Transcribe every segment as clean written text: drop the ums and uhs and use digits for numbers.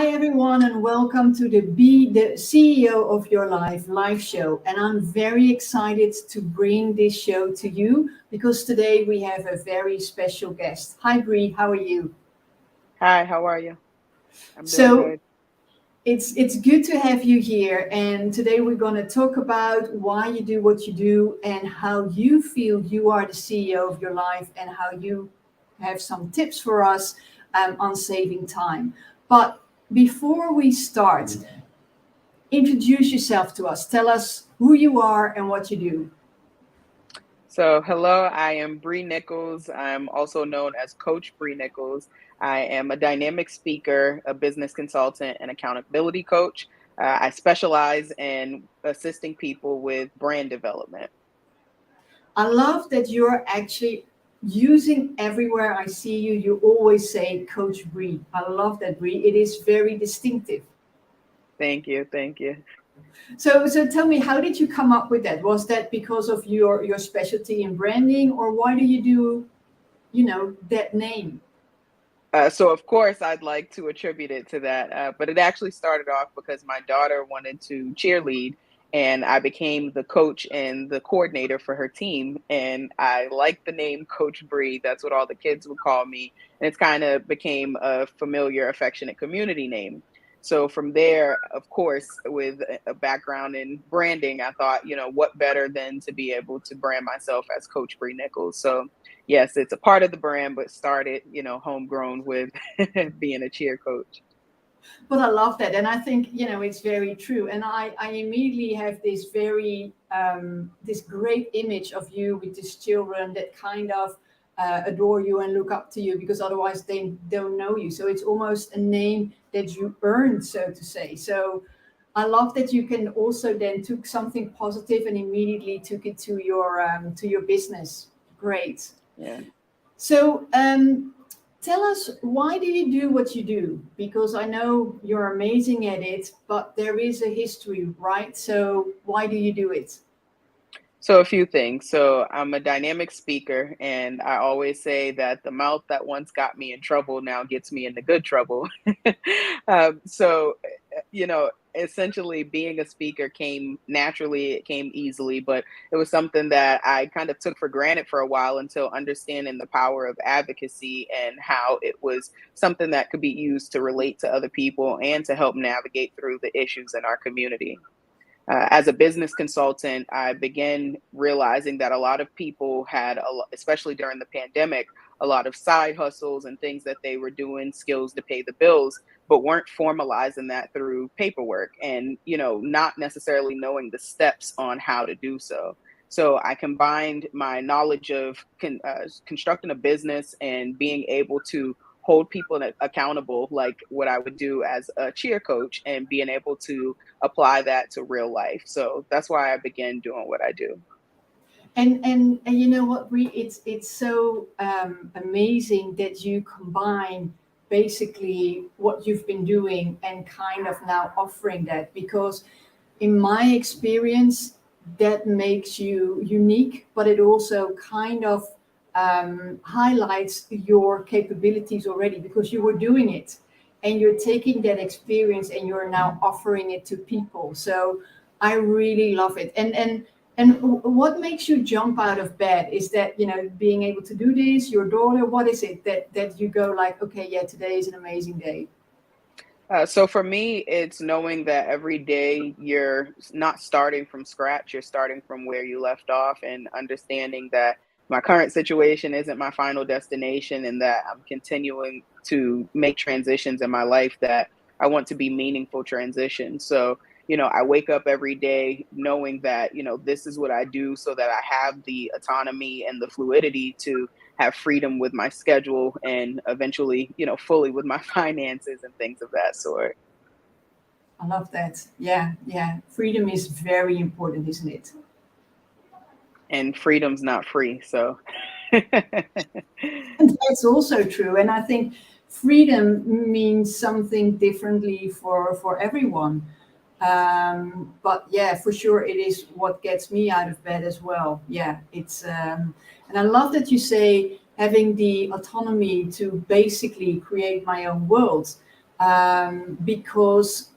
Hi, everyone, and welcome to the Be the CEO of Your Life live show. And I'm very excited to bring this show to you because today we have a very special guest. Hi, Bri, how are you? Hi, how are you? I'm doing So good. it's good to have you here. And today we're going to talk about why you do what you do and how you feel you are the CEO of your life and how you have some tips for us on saving time. But before we start, introduce yourself to us. Tell us who you are and what you do. So, hello, I am Bri Nichols. I'm also known as Coach Bri Nichols. I am a dynamic speaker, a business consultant, and accountability coach. I specialize in assisting people with brand development. I love that you're actually using everywhere I see you. You always say Coach Bri. I love that, Bri. It is very distinctive. Thank you. Thank you. So tell me, how did you come up with that? Was that because of your specialty in branding, or why do you do, that name? So, of course, I'd like to attribute it to that, but it actually started off because my daughter wanted to cheerlead, and I became the coach and the coordinator for her team. And I liked the name Coach Bree. That's what all the kids would call me. And it's kind of became a familiar, affectionate community name. So from there, of course, with a background in branding, I thought, what better than to be able to brand myself as Coach Bree Nichols. So yes, it's a part of the brand, but started, homegrown with being a cheer coach. But I love that, and I think it's very true. And I immediately have this very this great image of you with these children that kind of adore you and look up to you because otherwise they don't know you. So it's almost a name that you earned, so to say. So I love that you can also then took something positive and immediately took it to your business. Great. Yeah. So tell us, why do you do what you do? Because I know you're amazing at it, but there is a history, right? So why do you do it? So a few things. So I'm a dynamic speaker, and I always say that the mouth that once got me in trouble now gets me into good trouble. Essentially being a speaker came naturally, it came easily, but it was something that I kind of took for granted for a while until understanding the power of advocacy and how it was something that could be used to relate to other people and to help navigate through the issues in our community. As a business consultant, I began realizing that a lot of people had, especially during the pandemic, a lot of side hustles and things that they were doing, skills to pay the bills, but weren't formalizing that through paperwork and, not necessarily knowing the steps on how to do so. So I combined my knowledge of constructing a business and being able to hold people accountable, like what I would do as a cheer coach, and being able to apply that to real life. So that's why I began doing what I do. And you know what, Brie, it's so amazing that you combine basically what you've been doing and kind of now offering that because in my experience that makes you unique, but it also kind of highlights your capabilities already because you were doing it and you're taking that experience and you're now offering it to people. So I really love it. And what makes you jump out of bed? Is that, being able to do this, your daughter? What is it that you go like, okay, yeah, today is an amazing day? So for me, it's knowing that every day you're not starting from scratch, you're starting from where you left off, and understanding that my current situation isn't my final destination and that I'm continuing to make transitions in my life that I want to be meaningful transitions. So, I wake up every day knowing that, this is what I do so that I have the autonomy and the fluidity to have freedom with my schedule and eventually, fully with my finances and things of that sort. I love that. Yeah, yeah. Freedom is very important, isn't it? And freedom's not free. So, And that's also true. And I think freedom means something differently for everyone. But yeah, for sure, it is what gets me out of bed as well. Yeah, and I love that you say having the autonomy to basically create my own world. Because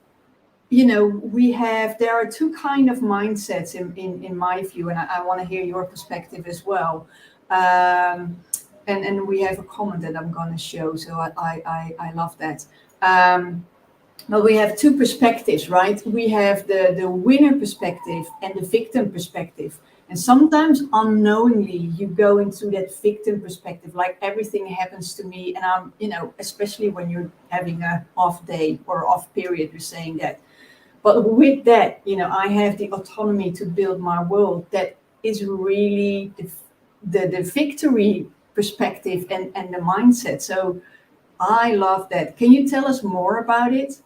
there are two kind of mindsets in my view, and I want to hear your perspective as well. um, and we have a comment that I'm going to show, so I love that. Well, we have two perspectives, right? We have the winner perspective and the victim perspective. And sometimes unknowingly, you go into that victim perspective, like everything happens to me. And especially when you're having a off day or off period, you're saying that. But with that, I have the autonomy to build my world. That is really the victory perspective and the mindset. So I love that. Can you tell us more about it?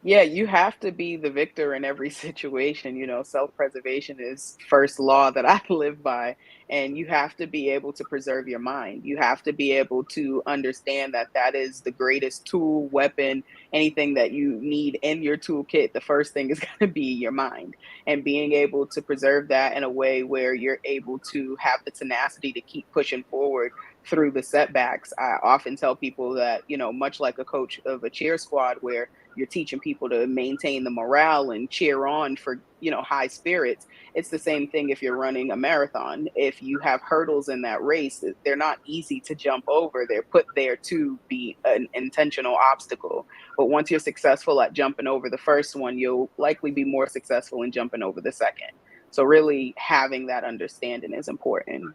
Yeah, you have to be the victor in every situation. Self-preservation is first law that I live by. And you have to be able to preserve your mind. You have to be able to understand that that is the greatest tool, weapon, anything that you need in your toolkit. The first thing is going to be your mind. And being able to preserve that in a way where you're able to have the tenacity to keep pushing forward through the setbacks. I often tell people that, much like a coach of a cheer squad, where you're teaching people to maintain the morale and cheer on for high spirits. It's the same thing if you're running a marathon. If you have hurdles in that race, they're not easy to jump over. They're put there to be an intentional obstacle. But once you're successful at jumping over the first one, you'll likely be more successful in jumping over the second. So really having that understanding is important.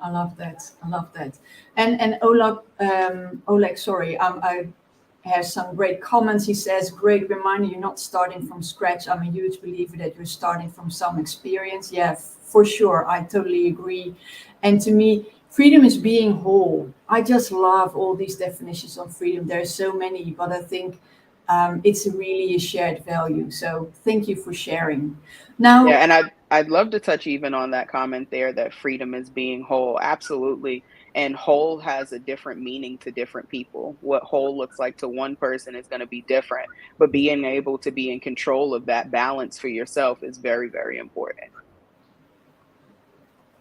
I love that. I love that. And Oleg, sorry, I has some great comments. He says, "Great reminder, you're not starting from scratch. I'm a huge believer that you're starting from some experience." Yeah, for sure. I totally agree. And to me, freedom is being whole. I just love all these definitions of freedom. There's so many, but I think it's really a shared value. So thank you for sharing. Yeah, Now, and I'd love to touch even on that comment there that freedom is being whole. Absolutely. And whole has a different meaning to different people. What whole looks like to one person is going to be different, but being able to be in control of that balance for yourself is very, very important.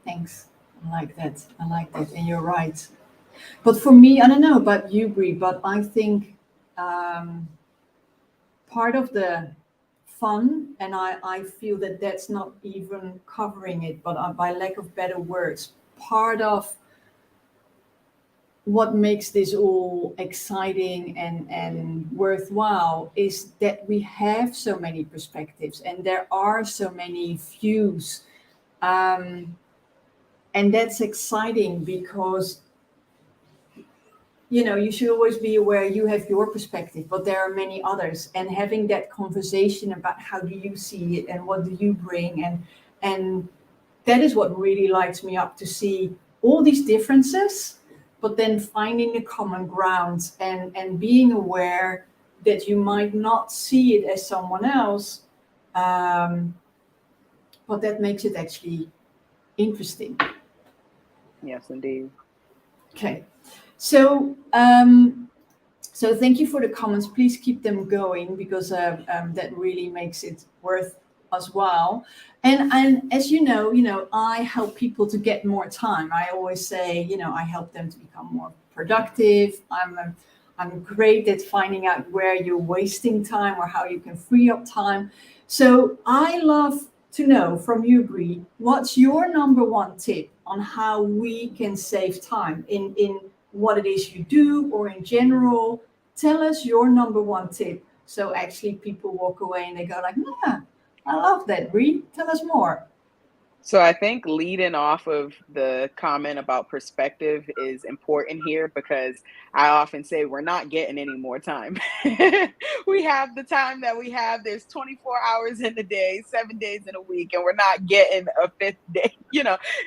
thanks. I like that. I like that. And you're right. But for me, I don't know about you, Brie, but I think um, part of the fun, and I feel that that's not even covering it, but by lack of better words, part of what makes this all exciting and worthwhile is that we have so many perspectives and there are so many views. Um, and that's exciting because you should always be aware you have your perspective, but there are many others. And having that conversation about how do you see it and what do you bring, and that is what really lights me up to see all these differences, but then finding the common ground and being aware that you might not see it as someone else, um, but that makes it actually interesting. Yes, indeed. Okay, so so thank you for the comments. Please keep them going because that really makes it worth as well. And as I help people to get more time. I always say, I help them to become more productive. I'm great at finding out where you're wasting time or how you can free up time. So I love to know from you, Brie, what's your number one tip on how we can save time in what it is you do or in general. Tell us your number one tip. So actually people walk away and they go like, yeah, I love that, Brie. Tell us more. So I think leading off of the comment about perspective is important here because I often say we're not getting any more time. We have the time that we have. There's 24 hours in the day, 7 days in a week, and we're not getting a fifth day.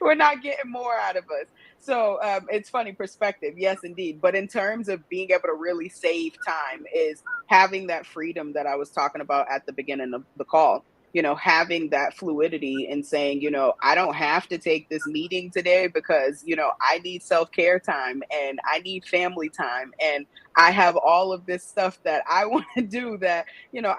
We're not getting more out of us. So it's funny perspective. Yes, indeed. But in terms of being able to really save time is having that freedom that I was talking about at the beginning of the call. Having that fluidity and saying, I don't have to take this meeting today because, I need self care time and I need family time. And I have all of this stuff that I want to do that,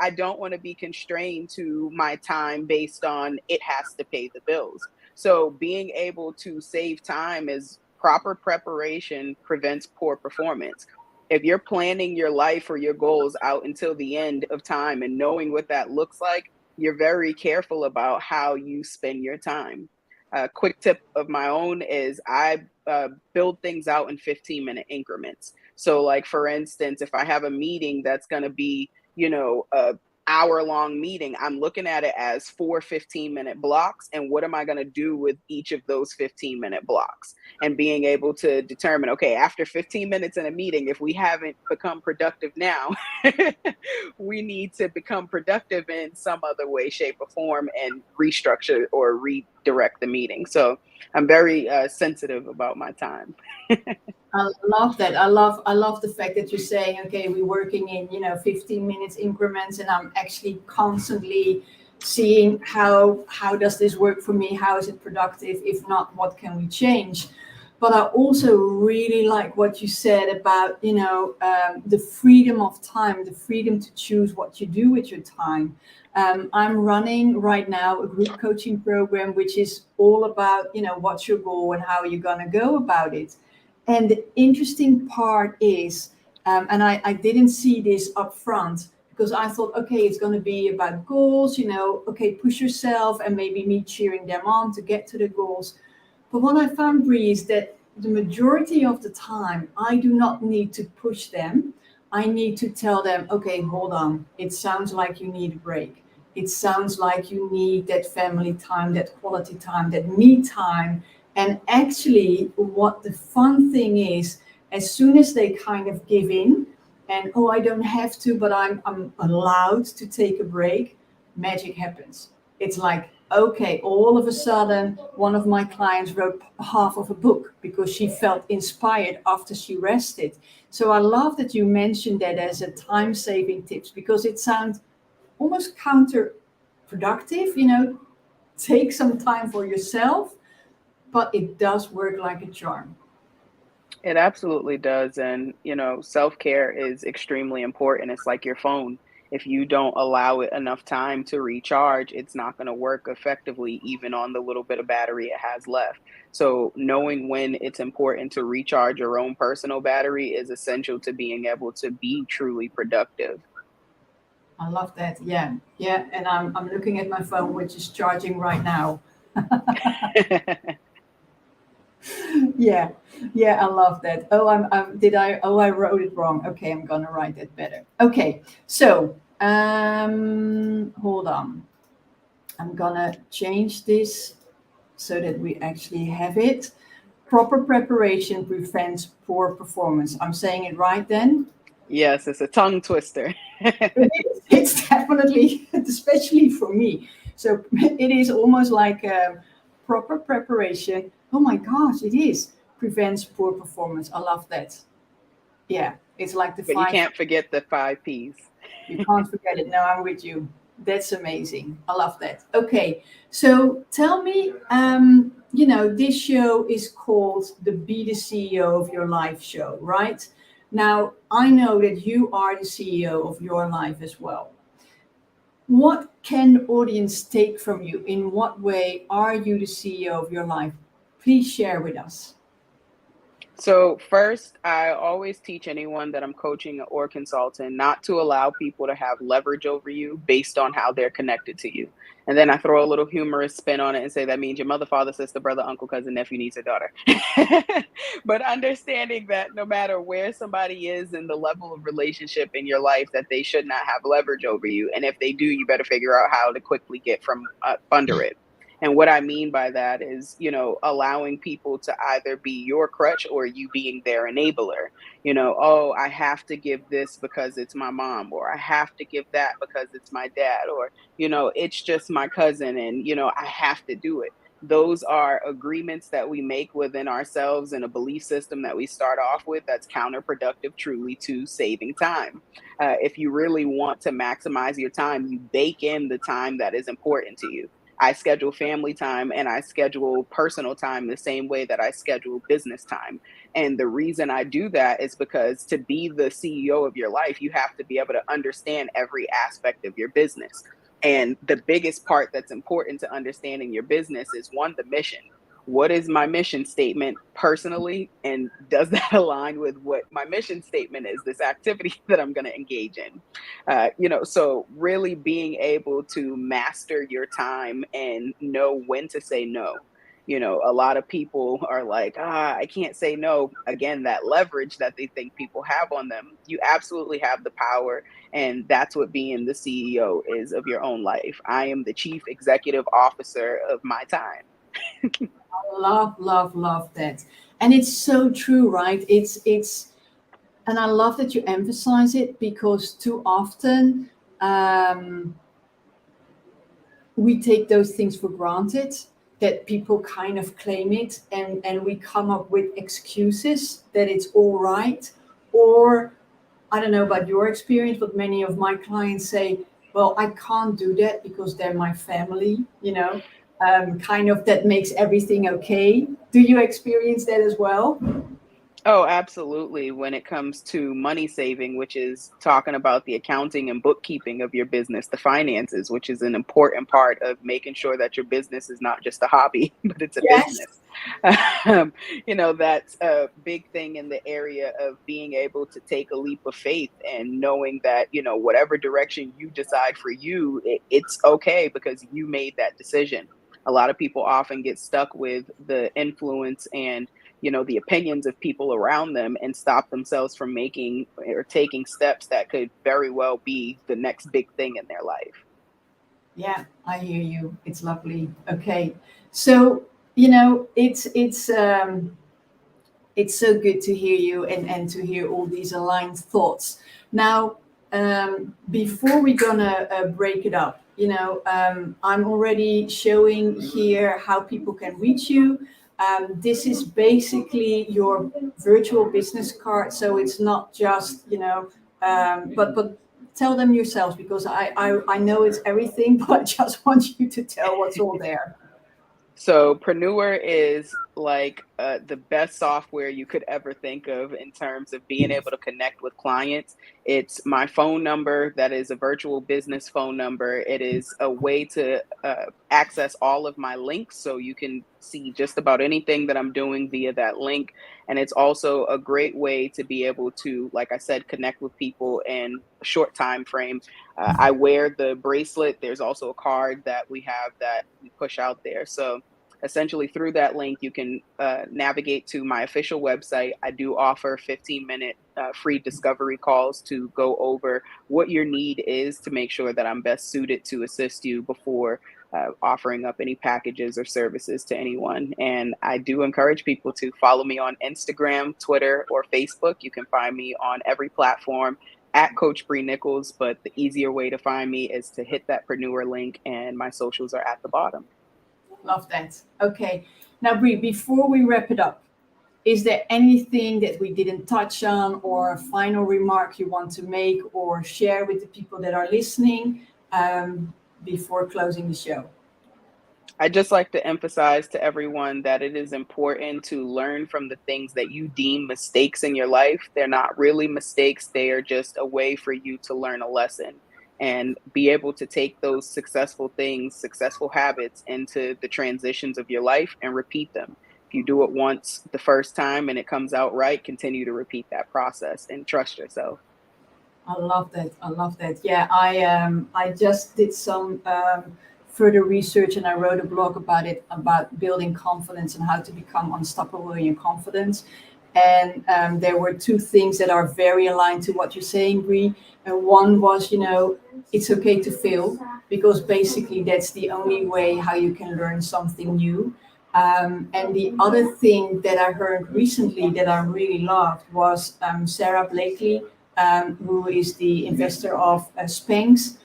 I don't want to be constrained to my time based on it has to pay the bills. So being able to save time is proper preparation prevents poor performance. if you're planning your life or your goals out until the end of time and knowing what that looks like, you're very careful about how you spend your time. A quick tip of my own is I build things out in 15-minute increments. So, like, for instance, if I have a meeting that's going to be, a hour long meeting, I'm looking at it as 4 15-minute blocks. And what am I going to do with each of those 15-minute blocks? And being able to determine, okay, after 15 minutes in a meeting, if we haven't become productive now, we need to become productive in some other way, shape, or form and restructure or redirect the meeting. So I'm very sensitive about my time. I love that. I love the fact that you're saying, okay, we're working in, 15 minutes increments, and I'm actually constantly seeing how does this work for me? How is it productive? If not, what can we change? But I also really like what you said about, the freedom of time, the freedom to choose what you do with your time. I'm running right now a group coaching program, which is all about, what's your goal and how you're going to go about it. And the interesting part is, and I didn't see this up front because I thought, okay, it's going to be about goals, okay, push yourself and maybe me cheering them on to get to the goals. But what I found, Bri, is that the majority of the time, I do not need to push them. I need to tell them, okay, hold on. It sounds like you need a break. It sounds like you need that family time, that quality time, that me time. And actually, what the fun thing is, as soon as they kind of give in and, oh, I don't have to, but I'm allowed to take a break, magic happens. It's like, okay, all of a sudden, one of my clients wrote half of a book because she felt inspired after she rested. So I love that you mentioned that as a time saving tips because it sounds almost counterproductive, take some time for yourself, but it does work like a charm. It absolutely does. And, self care is extremely important. It's like your phone. If you don't allow it enough time to recharge, it's not going to work effectively, even on the little bit of battery it has left. So, knowing when it's important to recharge your own personal battery is essential to being able to be truly productive. I love that. Yeah. Yeah. And I'm looking at my phone, which is charging right now. Yeah. Yeah. I love that. Oh, I wrote it wrong. Okay. I'm going to write it better. Okay. So, hold on. I'm going to change this so that we actually have it. Proper preparation prevents poor performance. I'm saying it right then? Yes, it's a tongue twister. It's definitely, especially for me. So it is almost like a proper preparation. Oh my gosh, it is. Prevents poor performance. I love that. Yeah, it's like the But you five. can't forget the 5 P's. You can't forget it. No, I'm with you. That's amazing. I love that. Okay, so tell me, this show is called the Be the CEO of Your Life show, right? Now, I know that you are the CEO of your life as well. What can the audience take from you? In what way are you the CEO of your life? Please share with us. So, first, I always teach anyone that I'm coaching or consulting not to allow people to have leverage over you based on how they're connected to you. And then I throw a little humorous spin on it and say that means your mother, father, sister, brother, uncle, cousin, nephew, niece, or daughter. But understanding that no matter where somebody is in the level of relationship in your life, that they should not have leverage over you. And if they do, you better figure out how to quickly get from under it. And what I mean by that is, allowing people to either be your crutch or you being their enabler. Oh, I have to give this because it's my mom, or I have to give that because it's my dad, or, it's just my cousin and, I have to do it. Those are agreements that we make within ourselves and a belief system that we start off with that's counterproductive truly to saving time. If you really want to maximize your time, you bake in the time that is important to you. I schedule family time and I schedule personal time the same way that I schedule business time. And the reason I do that is because to be the CEO of your life, you have to be able to understand every aspect of your business. And the biggest part that's important to understanding your business is one, the mission. what is my mission statement personally, and does that align with what my mission statement is, this activity that I'm going to engage in? So really being able to master your time and know when to say no. A lot of people are like, I can't say no. Again, that leverage that they think people have on them. You absolutely have the power. And that's what being the CEO is of your own life. I am the chief executive officer of my time. Love, love, love that. And it's so true, right? And I love that you emphasize it, because too often um, we take those things for granted, that people kind of claim it, and we come up with excuses that it's all right. Or I don't know about your experience, but many of my clients say, well, I can't do that because they're my family, kind of that makes everything okay. Do you experience that as well? Oh, absolutely. When it comes to money saving, which is talking about the accounting and bookkeeping of your business, the finances, which is an important part of making sure that your business is not just a hobby, but it's a Yes. business. Um, that's a big thing in the area of being able to take a leap of faith and knowing that, whatever direction you decide for you, it's okay because you made that decision. A lot of people often get stuck with the influence and the opinions of people around them and stop themselves from making or taking steps that could very well be the next big thing in their life. Yeah, I hear you. It's lovely. Okay. So, it's so good to hear you, and to hear all these aligned thoughts. Now, before we're gonna break it up, I'm already showing here how people can reach you. This is basically your virtual business card, so it's not just, but tell them yourselves, because I know it's everything, but I just want you to tell what's all there. So Preneur is like the best software you could ever think of in terms of being able to connect with clients. It's my phone number that is a virtual business phone number. It is a way to access all of my links so you can see just about anything that I'm doing via that link. And it's also a great way to be able to, like I said, connect with people in a short time frame. I wear the bracelet. There's also a card that we have that we push out there. So essentially through that link you can navigate to my official website. I do offer 15-minute free discovery calls to go over what your need is to make sure that I'm best suited to assist you before offering up any packages or services to anyone. And I do encourage people to follow me on Instagram, Twitter, or Facebook. You can find me on every platform at Coach Bri Nichols, but the easier way to find me is to hit that Preneur link, and my socials are at the bottom. Love that. Okay. Now, Bri, before we wrap it up, is there anything that we didn't touch on, or a final remark you want to make or share with the people that are listening, before closing the show? I'd just like to emphasize to everyone that it is important to learn from the things that you deem mistakes in your life. They're not really mistakes, they are just a way for you to learn a lesson and be able to take those successful things, successful habits into the transitions of your life and repeat them. If you do it once the first time and it comes out right, continue to repeat that process and trust yourself. I love that. I love that. Yeah, I just did some further research, and I wrote a blog about it, about building confidence and how to become unstoppable in your confidence. And there were two things that are very aligned to what you're saying, Bri. And one was, it's okay to fail, because basically that's the only way how you can learn something new. And the other thing that I heard recently that I really loved was Sarah Blakely, who is the investor of Spanx.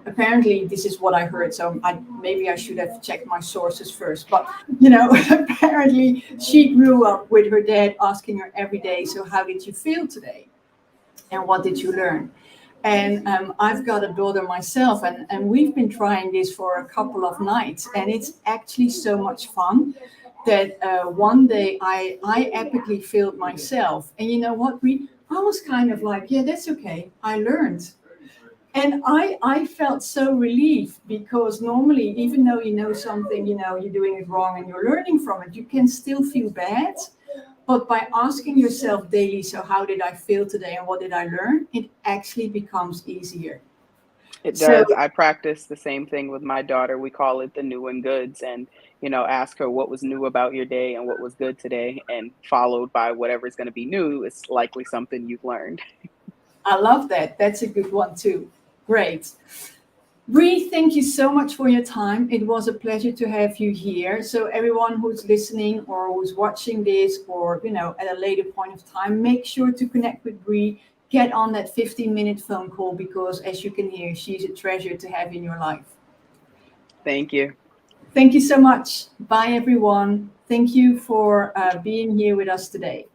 Apparently, this is what I heard. So maybe I should have checked my sources first. But apparently, she grew up with her dad asking her every day, "So how did you feel today? And what did you learn?" And I've got a daughter myself, and we've been trying this for a couple of nights, and it's actually so much fun that one day I epically failed myself. And you know what? I was kind of like, yeah, that's okay. I learned. And I felt so relieved, because normally, even though you know something, you know, you're doing it wrong and you're learning from it, you can still feel bad. But by asking yourself daily, so how did I feel today and what did I learn? It actually becomes easier. It So does. I practice the same thing with my daughter. We call it the new and goods. And, ask her what was new about your day and what was good today, and followed by whatever's going to be new is likely something you've learned. I love that. That's a good one too. Great. Bri, thank you so much for your time. It was a pleasure to have you here. So everyone who's listening or who's watching this, or at a later point of time, make sure to connect with Bri. Get on that 15-minute phone call, because as you can hear, she's a treasure to have in your life. Thank you. Thank you so much. Bye, everyone. Thank you for being here with us today.